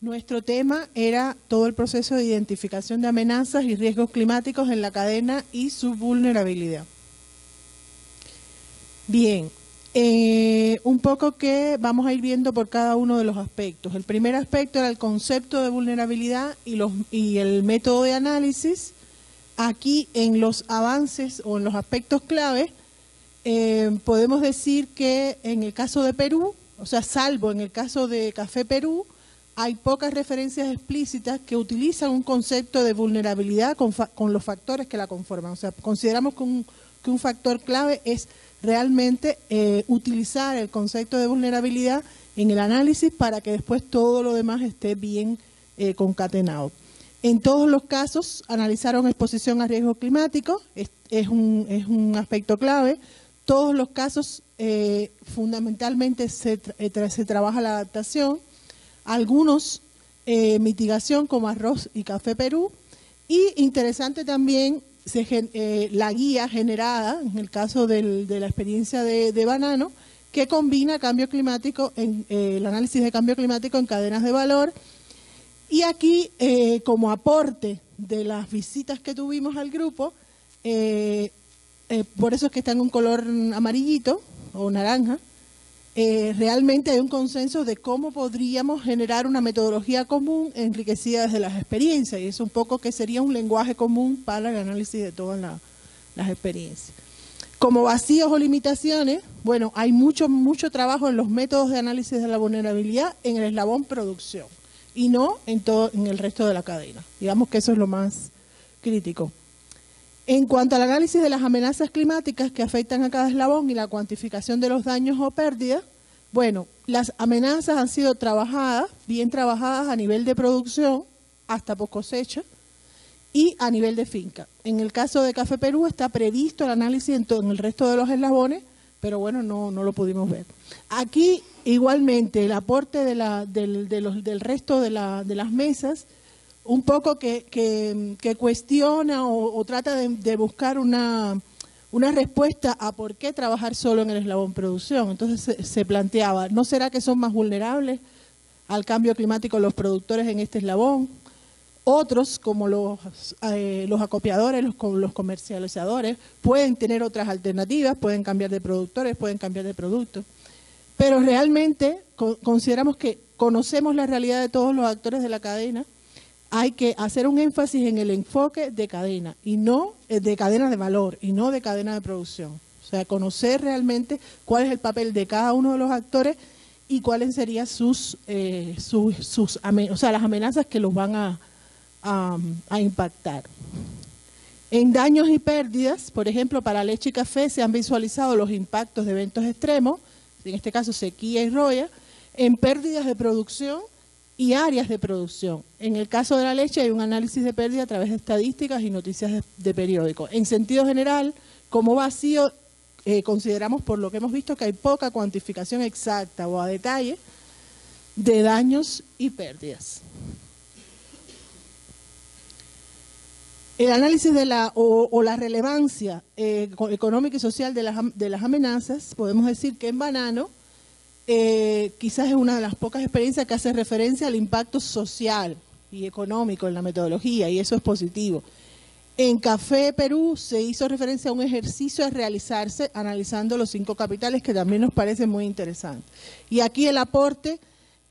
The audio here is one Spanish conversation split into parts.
Nuestro tema era todo el proceso de identificación de amenazas y riesgos climáticos en la cadena y su vulnerabilidad. Bien, un poco que vamos a ir viendo por cada uno de los aspectos. El primer aspecto era el concepto de vulnerabilidad y el método de análisis. Aquí en los avances o en los aspectos clave, podemos decir que en el caso de Perú, o sea, salvo en el caso de Café Perú, hay pocas referencias explícitas que utilizan un concepto de vulnerabilidad con los factores que la conforman. O sea, consideramos que un factor clave es realmente utilizar el concepto de vulnerabilidad en el análisis para que después todo lo demás esté bien concatenado. En todos los casos analizaron exposición a riesgo climático, es un aspecto clave. Todos los casos fundamentalmente se trabaja la adaptación. Algunos mitigación como arroz y café Perú, y interesante también la guía generada en el caso de la experiencia de banano, que combina cambio climático el análisis de cambio climático en cadenas de valor. Y aquí como aporte de las visitas que tuvimos al grupo, por eso es que está en un color amarillito o naranja. Realmente hay un consenso de cómo podríamos generar una metodología común enriquecida desde las experiencias, y es un poco que sería un lenguaje común para el análisis de todas las experiencias. Como vacíos o limitaciones, bueno, hay mucho trabajo en los métodos de análisis de la vulnerabilidad en el eslabón producción y no en el resto de la cadena. Digamos que eso es lo más crítico. En cuanto al análisis de las amenazas climáticas que afectan a cada eslabón y la cuantificación de los daños o pérdidas, bueno, las amenazas han sido bien trabajadas a nivel de producción hasta post cosecha y a nivel de finca. En el caso de Café Perú está previsto el análisis en el resto de los eslabones, pero bueno, no lo pudimos ver. Aquí igualmente el aporte del resto de las mesas, un poco que cuestiona o trata de buscar una respuesta a por qué trabajar solo en el eslabón producción. Entonces se planteaba, ¿no será que son más vulnerables al cambio climático los productores en este eslabón? Otros, como los acopiadores, los comercializadores, pueden tener otras alternativas, pueden cambiar de productores, pueden cambiar de productos. Pero realmente consideramos que conocemos la realidad de todos los actores de la cadena. Hay que hacer un énfasis en el enfoque de cadena, y no de cadena de valor, y no de cadena de producción. O sea, conocer realmente cuál es el papel de cada uno de los actores y cuáles serían las amenazas que los van a impactar. En daños y pérdidas, por ejemplo, para leche y café se han visualizado los impactos de eventos extremos, en este caso sequía y roya, en pérdidas de producción y áreas de producción. En el caso de la leche hay un análisis de pérdida a través de estadísticas y noticias de periódicos. En sentido general, como vacío, consideramos por lo que hemos visto que hay poca cuantificación exacta o a detalle de daños y pérdidas. El análisis de la relevancia económica y social de las amenazas, podemos decir que en banano, quizás es una de las pocas experiencias que hace referencia al impacto social y económico en la metodología, y eso es positivo. En Café Perú se hizo referencia a un ejercicio a realizarse analizando los 5 capitales, que también nos parece muy interesante. Y aquí el aporte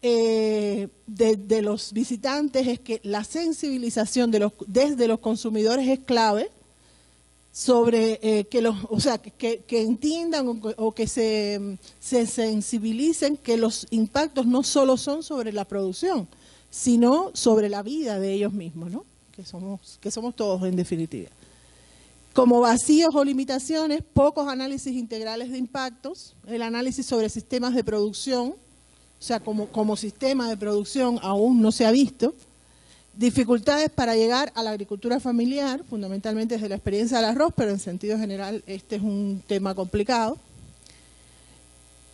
de los visitantes es que la sensibilización desde los consumidores es clave, sobre que entiendan o que se sensibilicen que los impactos no solo son sobre la producción, sino sobre la vida de ellos mismos, ¿no? Que somos todos en definitiva. Como vacíos o limitaciones, pocos análisis integrales de impactos, el análisis sobre sistemas de producción, o sea, como sistema de producción aún no se ha visto. Dificultades para llegar a la agricultura familiar, fundamentalmente desde la experiencia del arroz, pero en sentido general este es un tema complicado.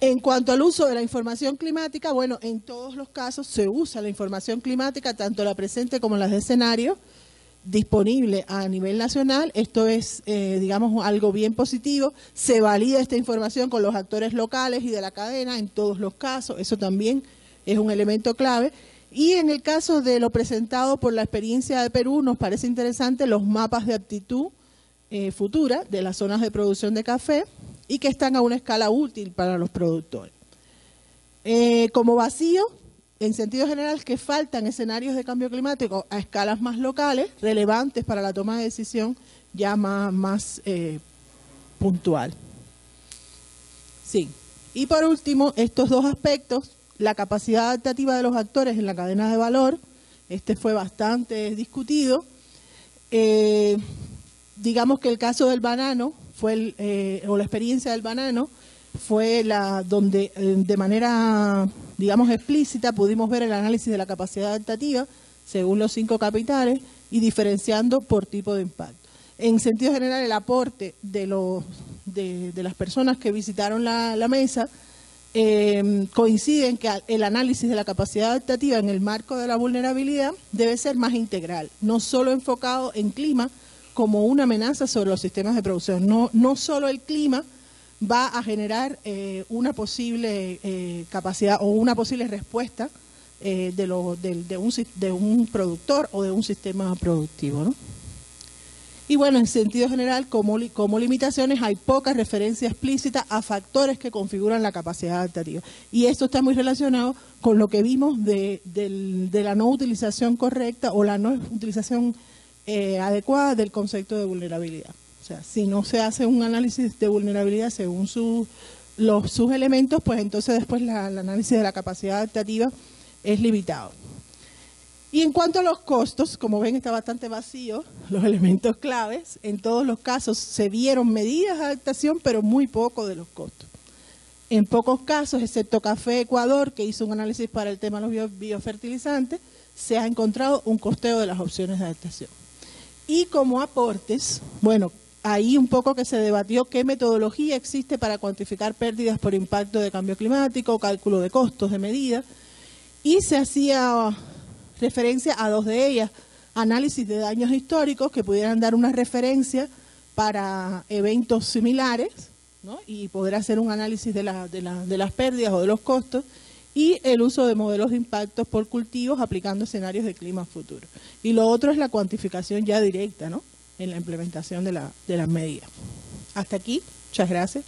En cuanto al uso de la información climática, bueno, en todos los casos se usa la información climática, tanto la presente como las de escenario, disponible a nivel nacional. Esto es, digamos, algo bien positivo. Se valida esta información con los actores locales y de la cadena en todos los casos, eso también es un elemento clave. Y en el caso de lo presentado por la experiencia de Perú, nos parece interesante los mapas de aptitud futura de las zonas de producción de café y que están a una escala útil para los productores. Como vacío, en sentido general, que faltan escenarios de cambio climático a escalas más locales, relevantes para la toma de decisión ya más puntual. Sí. Y por último, estos dos aspectos, la capacidad adaptativa de los actores en la cadena de valor, este fue bastante discutido. Digamos que el caso del banano, o la experiencia del banano, fue donde de manera, digamos, explícita pudimos ver el análisis de la capacidad adaptativa según los 5 capitales y diferenciando por tipo de impacto. En sentido general, el aporte de las personas que visitaron la mesa coincide en que el análisis de la capacidad adaptativa en el marco de la vulnerabilidad debe ser más integral, no solo enfocado en clima como una amenaza sobre los sistemas de producción. No solo el clima va a generar una posible capacidad o una posible respuesta de un productor o de un sistema productivo, ¿no? Y bueno, en sentido general, como limitaciones, hay poca referencia explícita a factores que configuran la capacidad adaptativa. Y esto está muy relacionado con lo que vimos de la no utilización correcta o la no utilización adecuada del concepto de vulnerabilidad. O sea, si no se hace un análisis de vulnerabilidad según sus elementos, pues entonces después el análisis de la capacidad adaptativa es limitado. Y en cuanto a los costos, como ven está bastante vacío, los elementos claves, en todos los casos se vieron medidas de adaptación, pero muy poco de los costos. En pocos casos, excepto Café Ecuador, que hizo un análisis para el tema de los biofertilizantes, se ha encontrado un costeo de las opciones de adaptación. Y como aportes, bueno, ahí un poco que se debatió qué metodología existe para cuantificar pérdidas por impacto de cambio climático, cálculo de costos de medida, y se hacía referencia a dos de ellas, análisis de daños históricos que pudieran dar una referencia para eventos similares, ¿no? Y poder hacer un análisis de las pérdidas o de los costos, y el uso de modelos de impactos por cultivos aplicando escenarios de clima futuro. Y lo otro es la cuantificación ya directa, ¿no? En la implementación de las medidas. Hasta aquí, muchas gracias.